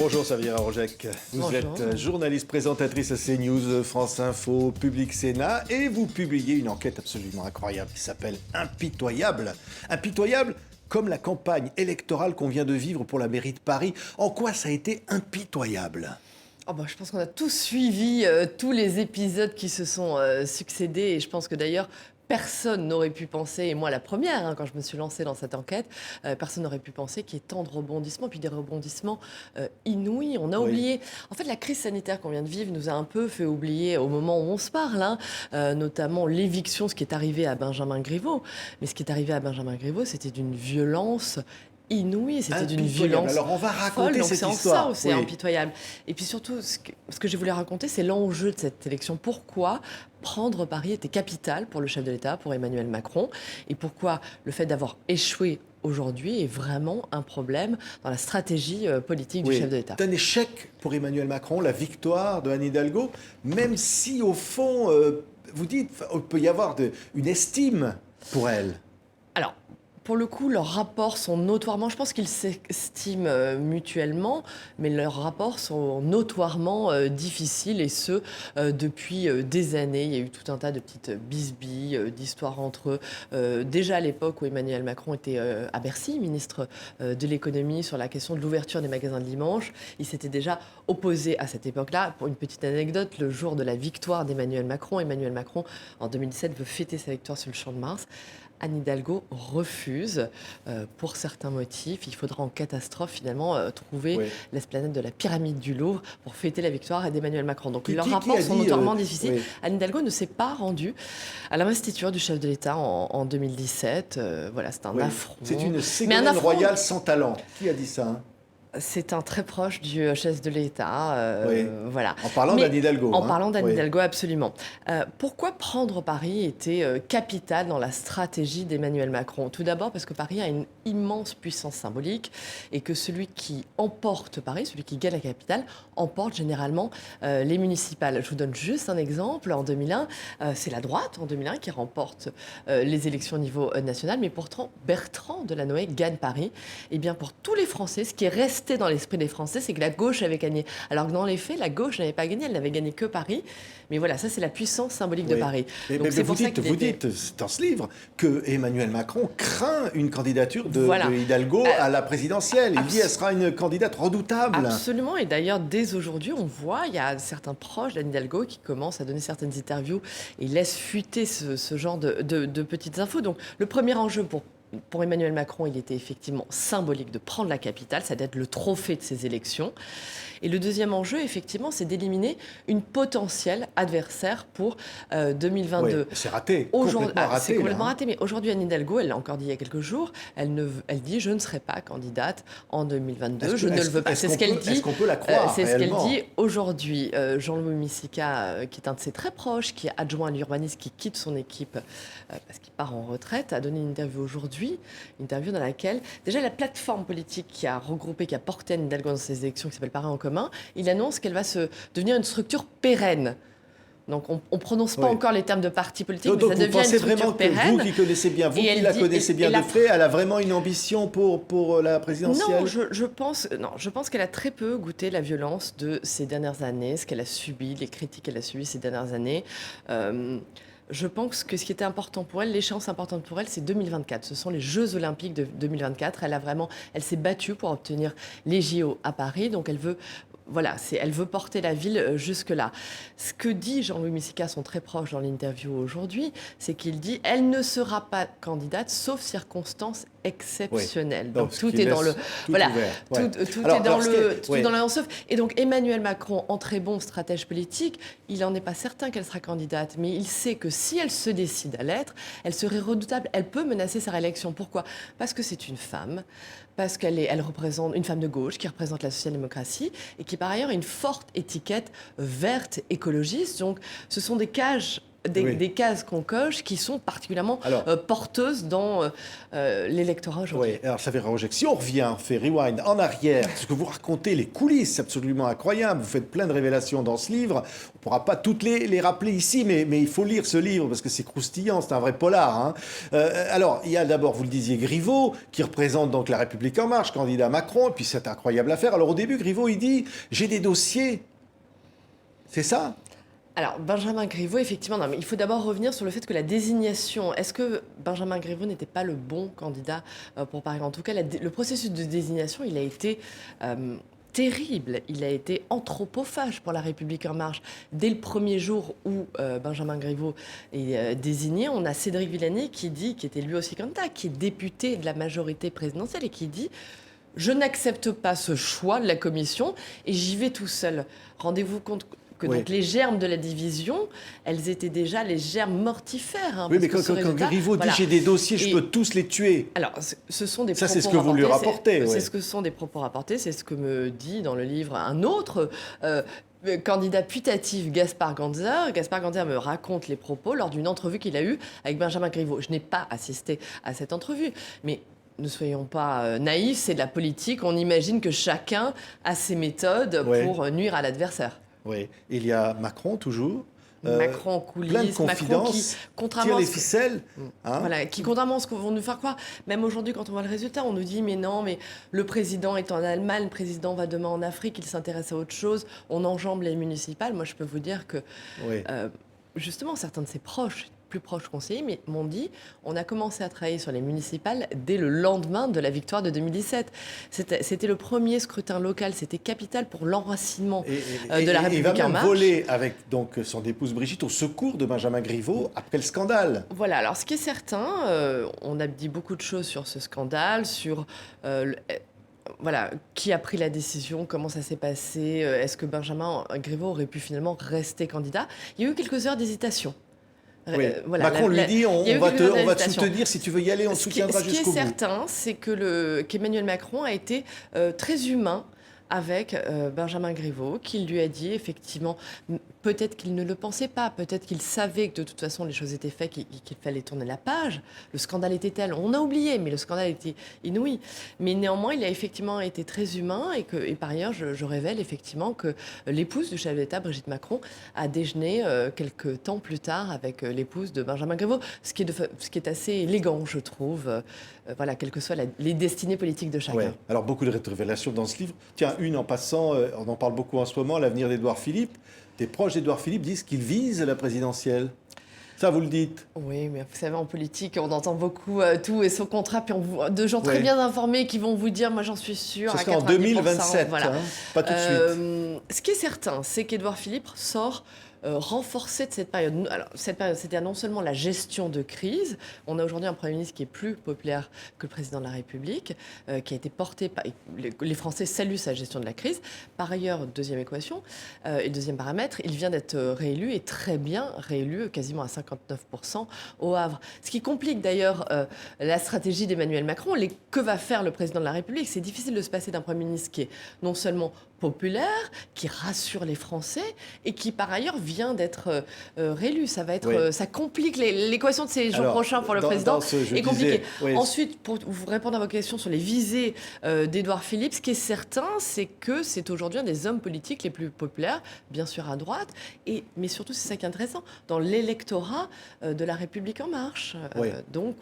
Bonjour Xavier Arrojec, vous Bonjour. êtes journaliste présentatrice à CNews, France Info, Public Sénat et vous publiez une enquête absolument incroyable qui s'appelle Impitoyable. Impitoyable comme la campagne électorale qu'on vient de vivre pour la mairie de Paris. En quoi ça a été impitoyable ? Je pense qu'on a tous suivi tous les épisodes qui se sont succédés et je pense que d'ailleurs personne n'aurait pu penser, et moi la première, quand je me suis lancée dans cette enquête, personne n'aurait pu penser qu'il y ait tant de rebondissements, puis des rebondissements inouïs. On a oublié, en fait la crise sanitaire qu'on vient de vivre nous a un peu fait oublier au moment où on se parle, notamment l'éviction, ce qui est arrivé à Benjamin Griveaux. Mais ce qui est arrivé à Benjamin Griveaux, c'était d'une violence inouïe, c'était d'une violence. Alors on va raconter folle, donc cette c'est en histoire. ça où c'est impitoyable. Et puis surtout, ce que je voulais raconter, c'est l'enjeu de cette élection. Pourquoi prendre Paris était capital pour le chef de l'État, pour Emmanuel Macron, et pourquoi le fait d'avoir échoué aujourd'hui est vraiment un problème dans la stratégie politique du chef de l'État. C'est un échec pour Emmanuel Macron, la victoire de Anne Hidalgo, même si au fond, vous dites, il peut y avoir une estime pour elle. Alors, pour le coup, leurs rapports sont notoirement, je pense qu'ils s'estiment mutuellement, mais leurs rapports sont notoirement difficiles, et ce, depuis des années. Il y a eu tout un tas de petites bisbilles, d'histoires entre eux. Déjà à l'époque où Emmanuel Macron était à Bercy, ministre de l'économie, sur la question de l'ouverture des magasins de dimanche, il s'était déjà opposé à cette époque-là. Pour une petite anecdote, le jour de la victoire d'Emmanuel Macron, en 2017, veut fêter sa victoire sur le Champ de Mars. Anne Hidalgo refuse pour certains motifs. Il faudra en catastrophe finalement trouver l'esplanade de la pyramide du Louvre pour fêter la victoire d'Emmanuel Macron. Donc leurs rapports sont notoirement difficiles. Anne Hidalgo ne s'est pas rendue à l'investiture du chef de l'État en 2017. Voilà, c'est un affront. C'est une Ségolène Royal sans talent. Qui a dit ça ? C'est un très proche du chef de l'État. Voilà. En parlant d'Anne Hidalgo. En parlant d'Anne Hidalgo, absolument. Pourquoi prendre Paris était capital dans la stratégie d'Emmanuel Macron ? Tout d'abord parce que Paris a une immense puissance symbolique et que celui qui emporte Paris, celui qui gagne la capitale, emporte généralement les municipales. Je vous donne juste un exemple. En 2001, c'est la droite, en 2001, qui remporte les élections au niveau national. Mais pourtant, Bertrand Delanoë gagne Paris. Et bien, pour tous les Français, ce qui est resté dans l'esprit des Français, c'est que la gauche avait gagné. Alors que dans les faits, la gauche n'avait pas gagné, elle n'avait gagné que Paris. Mais voilà, ça c'est la puissance symbolique de Paris. Donc, mais vous dites dans ce livre que Emmanuel Macron craint une candidature de Hidalgo à la présidentielle. Il dit qu'elle sera une candidate redoutable. Absolument, et d'ailleurs dès aujourd'hui, on voit, il y a certains proches d'Anne Hidalgo qui commencent à donner certaines interviews et laissent fuiter ce genre de petites infos. Donc le premier enjeu pour Emmanuel Macron, il était effectivement symbolique de prendre la capitale, ça doit être le trophée de ces élections. Et le deuxième enjeu, effectivement, c'est d'éliminer une potentielle adversaire pour 2022. Oui, c'est raté, complètement raté. C'est complètement raté, mais aujourd'hui, Anne Hidalgo, elle l'a encore dit il y a quelques jours, elle dit « je ne serai pas candidate en 2022, je ne le veux pas ». C'est ce qu'elle dit. Est-ce qu'on peut la croire C'est ce qu'elle réellement dit aujourd'hui. Jean-Louis Missika, qui est un de ses très proches, qui est adjoint à l'urbanisme, qui quitte son équipe parce qu'il part en retraite, a donné une interview aujourd'hui, une interview dans laquelle, déjà la plateforme politique qui a regroupé, qui a porté Anne Hidalgo dans ces élections, qui s'appelle Paris en commun, il annonce qu'elle va devenir une structure pérenne. Donc on ne prononce pas encore les termes de parti politique, mais ça devient une structure pérenne. Vous qui connaissez bien, vous qui la connaissez bien de près, elle a vraiment une ambition pour la présidentielle ? Non, je pense qu'elle a très peu goûté la violence de ces dernières années, ce qu'elle a subi, les critiques qu'elle a subies ces dernières années. Je pense que ce qui était important pour elle, l'échéance importante pour elle, c'est 2024. Ce sont les Jeux Olympiques de 2024. Elle s'est battue pour obtenir les JO à Paris, donc elle veut porter la ville jusque-là. Ce que dit Jean-Louis Missika, son très proche dans l'interview aujourd'hui, c'est qu'il dit « elle ne sera pas candidate, sauf circonstances exceptionnelles ». Donc tout est dans le... Voilà, tout est dans le sauf. Et donc Emmanuel Macron, en très bon stratège politique, il n'en est pas certain qu'elle sera candidate, mais il sait que si elle se décide à l'être, elle serait redoutable, elle peut menacer sa réélection. Pourquoi ? Parce que c'est une femme, parce qu'elle représente une femme de gauche qui représente la social-démocratie et qui par ailleurs a une forte étiquette verte écologiste. Donc ce sont des cages des cases qu'on coche qui sont particulièrement porteuses dans l'électorat aujourd'hui. Oui, alors ça fait Roger, si on revient, on fait rewind en arrière, ce que vous racontez, les coulisses, c'est absolument incroyable, vous faites plein de révélations dans ce livre, on ne pourra pas toutes les rappeler ici, mais il faut lire ce livre parce que c'est croustillant, c'est un vrai polar. Hein. Alors, il y a d'abord, vous le disiez, Griveaux, qui représente donc La République En Marche, candidat Macron, et puis cette incroyable affaire. Alors au début, Griveaux, il dit, j'ai des dossiers, c'est ça ? Alors, Benjamin Griveaux, effectivement, non, mais il faut d'abord revenir sur le fait que la désignation, est-ce que Benjamin Griveaux n'était pas le bon candidat pour Paris ? En tout cas, le processus de désignation, il a été terrible. Il a été anthropophage pour La République En Marche. Dès le premier jour où Benjamin Griveaux est désigné, on a Cédric Villani qui était lui aussi candidat, qui est député de la majorité présidentielle et qui dit « Je n'accepte pas ce choix de la commission et j'y vais tout seul ». Rendez-vous compte que donc les germes de la division, elles étaient déjà les germes mortifères. Hein, oui, mais quand Griveaux dit j'ai des dossiers, je peux tous les tuer. Alors, ce sont des ça, propos c'est ce que vous lui rapportez. C'est ce que sont des propos rapportés, c'est ce que me dit dans le livre un autre candidat putatif, Gaspard Ganzer. Gaspard Ganzer me raconte les propos lors d'une entrevue qu'il a eue avec Benjamin Griveaux. Je n'ai pas assisté à cette entrevue, mais ne soyons pas naïfs, c'est de la politique. On imagine que chacun a ses méthodes pour nuire à l'adversaire. Oui, il y a Macron toujours. Macron en coulisses, plein de confidences, Macron qui, contrairement tire les ficelles. Voilà, qui, contrairement à ce qu'on veut nous faire croire, même aujourd'hui, quand on voit le résultat, on nous dit mais non, mais le président est en Allemagne, le président va demain en Afrique, il s'intéresse à autre chose, on enjambe les municipales. Moi, je peux vous dire que, justement, certains de ses proches, plus proches conseillers, m'ont dit on a commencé à travailler sur les municipales dès le lendemain de la victoire de 2017. C'était le premier scrutin local, c'était capital pour l'enracinement de la République En Marche. Il va même voler avec donc, son épouse Brigitte au secours de Benjamin Griveaux après le scandale. Voilà, alors ce qui est certain, on a dit beaucoup de choses sur ce scandale, sur... voilà, qui a pris la décision, comment ça s'est passé, est-ce que Benjamin Griveaux aurait pu finalement rester candidat ? Il y a eu quelques heures d'hésitation. Oui. Voilà, Macron lui dit on va te soutenir, si tu veux y aller, on te soutiendra jusqu'au bout. Ce qui est certain, c'est qu'Emmanuel Macron a été très humain avec Benjamin Griveaux, qui lui a dit effectivement, peut-être qu'il ne le pensait pas, peut-être qu'il savait que de toute façon les choses étaient faites, qu'il fallait tourner la page. Le scandale était tel, on a oublié, mais le scandale était inouï. Mais néanmoins, il a effectivement été très humain et par ailleurs, je révèle effectivement que l'épouse du chef d'État, Brigitte Macron, a déjeuné quelques temps plus tard avec l'épouse de Benjamin Griveaux, ce qui est assez élégant, je trouve. Voilà, quelles que soient les destinées politiques de chacun. Ouais. Alors, beaucoup de révélations dans ce livre. Tiens, une en passant, on en parle beaucoup en ce moment, l'avenir d'Édouard Philippe. Des proches d'Édouard Philippe disent qu'il vise la présidentielle. Ça, vous le dites. Oui, mais vous savez, en politique, on entend beaucoup tout et son contrat, puis de gens très bien informés qui vont vous dire, moi j'en suis sûre, ce à 90%. C'est en 2027, voilà. Pas tout de suite. Ce qui est certain, c'est qu'Édouard Philippe sort renforcé de cette période. Alors, cette période, c'était non seulement la gestion de crise. On a aujourd'hui un Premier ministre qui est plus populaire que le Président de la République, qui a été porté par... Les Français saluent sa gestion de la crise. Par ailleurs, deuxième équation, et deuxième paramètre, il vient d'être réélu, et très bien réélu, quasiment à 59% au Havre. Ce qui complique d'ailleurs la stratégie d'Emmanuel Macron. Que va faire le Président de la République ? C'est difficile de se passer d'un Premier ministre qui est non seulement populaire, qui rassure les Français et qui par ailleurs vient d'être réélu. Ça va être, ça complique l'équation de ces jours prochains pour le président. Est compliqué. Ensuite, pour vous répondre à vos questions sur les visées d'Édouard Philippe, ce qui est certain, c'est que c'est aujourd'hui un des hommes politiques les plus populaires, bien sûr à droite, mais surtout, c'est ça qui est intéressant, dans l'électorat de la République En Marche. Donc,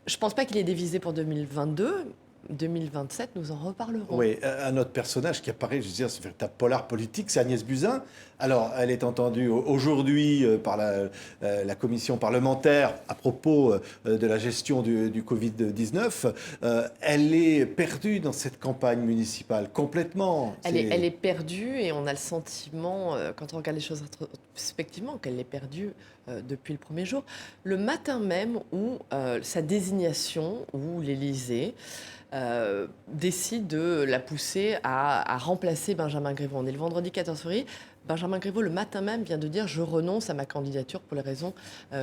je ne pense pas qu'il y ait des visées pour 2022. 2027, nous en reparlerons. Oui, un autre personnage qui apparaît, je veux dire, c'est un véritable polar politique, c'est Agnès Buzyn. Alors, elle est entendue aujourd'hui par la commission parlementaire à propos de la gestion du Covid-19. Elle est perdue dans cette campagne municipale, complètement. Elle est perdue et on a le sentiment, quand on regarde les choses rétrospectivement, qu'elle est perdue depuis le premier jour. Le matin même où sa désignation, où l'Élysée décide de la pousser à remplacer Benjamin Griveaux. On est le vendredi 14 février. Benjamin Griveaux, le matin même, vient de dire « Je renonce à ma candidature pour les raisons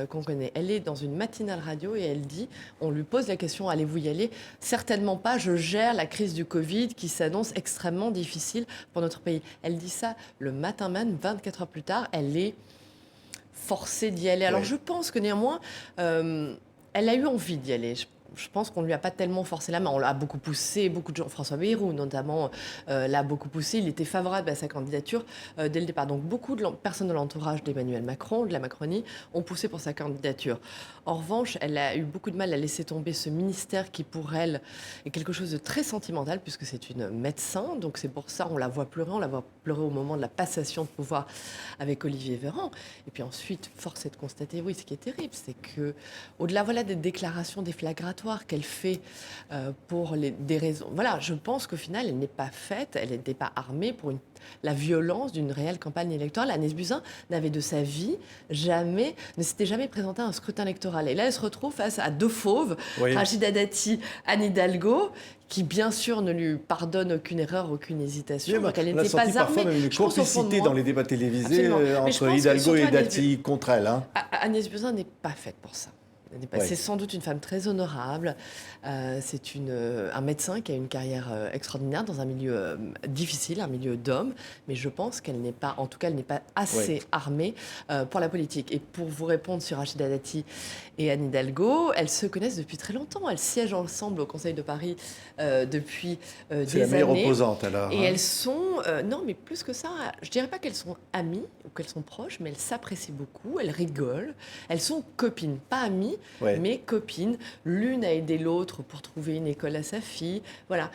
qu'on connaît ». Elle est dans une matinale radio et elle dit, on lui pose la question « Allez-vous y aller ?» Certainement pas, je gère la crise du Covid qui s'annonce extrêmement difficile pour notre pays. Elle dit ça le matin même, 24 heures plus tard. Elle est forcée d'y aller. Alors Oui. je pense que néanmoins, elle a eu envie d'y aller. Je pense qu'on ne lui a pas tellement forcé la main. On l'a beaucoup poussé, beaucoup de gens, François Bayrou notamment, l'a beaucoup poussé. Il était favorable à sa candidature dès le départ. Donc beaucoup de personnes de l'entourage d'Emmanuel Macron, de la Macronie, ont poussé pour sa candidature. En revanche, elle a eu beaucoup de mal à laisser tomber ce ministère qui, pour elle, est quelque chose de très sentimental, puisque c'est une médecin. Donc c'est pour ça on la voit pleurer. On la voit pleurer au moment de la passation de pouvoir avec Olivier Véran. Et puis ensuite, force est de constater, oui, ce qui est terrible, c'est que, au-delà voilà, des déclarations déflagratoires qu'elle fait pour des raisons... Voilà, je pense qu'au final, elle n'est pas faite, elle n'était pas armée pour la violence d'une réelle campagne électorale. Agnès Buzyn n'avait de sa vie ne s'était jamais présentée à un scrutin électoral. Et là, elle se retrouve face à deux fauves, Oui. Rachida Dati, Anne Hidalgo, qui bien sûr ne lui pardonne aucune erreur, aucune hésitation. Donc elle on a n'était senti pas parfois armée. même une Je pense au fond de complicité moi- dans les débats télévisés Absolument. Mais je entre pense que Hidalgo surtout et Agnès Dati contre elle. Hein. Agnès Buzyn n'est pas faite pour ça. Ouais. C'est sans doute une femme très honorable. C'est un médecin qui a une carrière extraordinaire dans un milieu difficile, un milieu d'hommes. Mais je pense qu'elle n'est pas, en tout cas, elle n'est pas assez armée pour la politique. Et pour vous répondre sur Rachida Dati et Anne Hidalgo, elles se connaissent depuis très longtemps. Elles siègent ensemble au Conseil de Paris depuis des années. C'est la meilleure opposante alors. Et hein. elles sont, non, mais plus que ça, je dirais pas qu'elles sont amies ou qu'elles sont proches, mais elles s'apprécient beaucoup, elles rigolent, elles sont copines, pas amies, Ouais. mais copines. L'une a aidé l'autre pour trouver une école à sa fille. Voilà.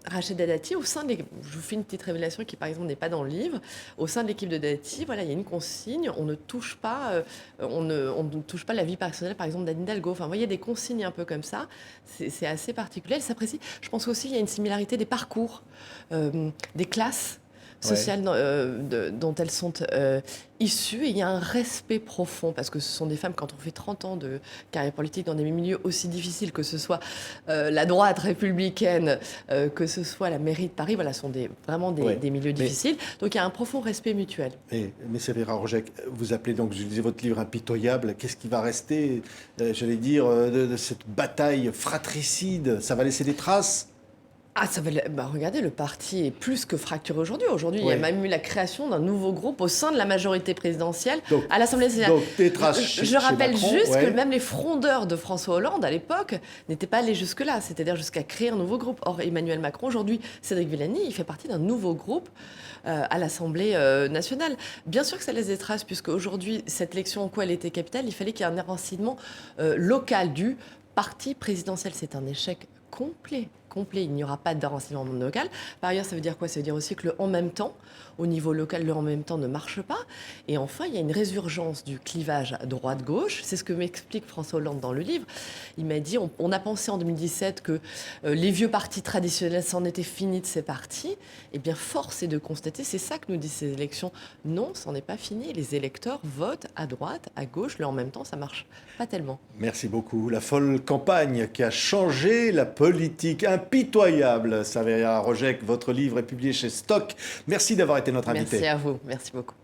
Rachida Dati, au sein je vous fais une petite révélation qui, par exemple, n'est pas dans le livre. Au sein de l'équipe de Dati, voilà, il y a une consigne, on ne touche pas, on ne touche pas la vie personnelle, par exemple, d'Anne Hidalgo. Enfin, vous voyez, des consignes un peu comme ça. C'est assez particulier. Elles s'apprécient. Je pense aussi qu'il y a une similarité des parcours, des classes sociales dont elles sont issues. Et il y a un respect profond, parce que ce sont des femmes, quand on fait 30 ans de carrière politique dans des milieux aussi difficiles, que ce soit la droite républicaine, que ce soit la mairie de Paris, voilà, ce sont vraiment des milieux difficiles. Donc il y a un profond respect mutuel. Mais Séverine Rogec, vous appelez donc, je disais, votre livre impitoyable. Qu'est-ce qui va rester, j'allais dire, de cette bataille fratricide? Ça va laisser des traces? Ah, regardez, le parti est plus que fracturé aujourd'hui. Aujourd'hui, il y a même eu la création d'un nouveau groupe au sein de la majorité présidentielle à l'Assemblée nationale. Donc, des traces Je rappelle Macron, juste que même les frondeurs de François Hollande, à l'époque, n'étaient pas allés jusque-là, c'est-à-dire jusqu'à créer un nouveau groupe. Or, Emmanuel Macron, aujourd'hui, Cédric Villani, il fait partie d'un nouveau groupe à l'Assemblée nationale. Bien sûr que ça laisse des traces, puisque aujourd'hui, cette élection, en quoi elle était capitale, il fallait qu'il y ait un enracinement local du parti présidentiel. C'est un échec complet. Il n'y aura pas d'enracinement local. Par ailleurs, ça veut dire quoi? Ça veut dire aussi que le en même temps, au niveau local, le en même temps ne marche pas. Et enfin, il y a une résurgence du clivage droite-gauche. C'est ce que m'explique François Hollande dans le livre. Il m'a dit, on a pensé en 2017 que les vieux partis traditionnels, c'en était fini de ces partis. Eh bien, force est de constater, c'est ça que nous disent ces élections. Non, c'en est pas fini. Les électeurs votent à droite, à gauche. Le en même temps, ça marche pas tellement. Merci beaucoup. La folle campagne qui a changé la politique. Impitoyable. Séverine Rogec, votre livre est publié chez Stock. Merci d'avoir été notre invité. Merci à vous. Merci beaucoup.